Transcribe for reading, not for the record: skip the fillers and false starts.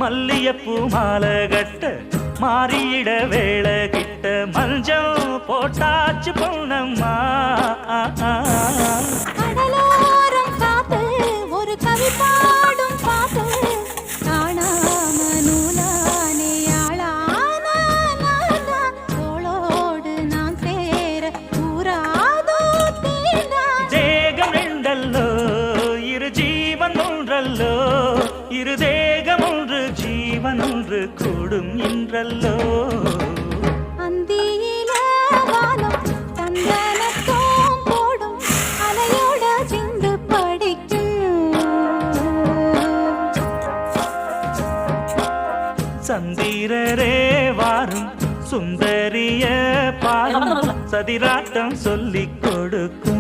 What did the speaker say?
மல்லியப்பூ மாலை கட்ட மாறியிட வேளை கிட்ட மஞ்சள் போட்டாச்சு பொன்னம்மா. கடலோரம் காத்து ஒரு கவி பாடும் பாட்டு காணாம நூலானே ஆளான தோளோடு நான் சேர கூறாதோ தீண்டா. தேகம் ரெண்டல்லோ இரு ஜீவன் ஒன்றல்லோ, இரு தேகம் ஒன்று ஜீவன் ஒன்று கூடும் இன்றல்லோ. அந்தியில வானம் தந்தனத்தோம் போடும் அலையோட சிந்து படிக்கும். சந்திரரே வாரும் சுந்தரிய பாடும் சதிராட்டம் சொல்லிக் கொடுக்கும்.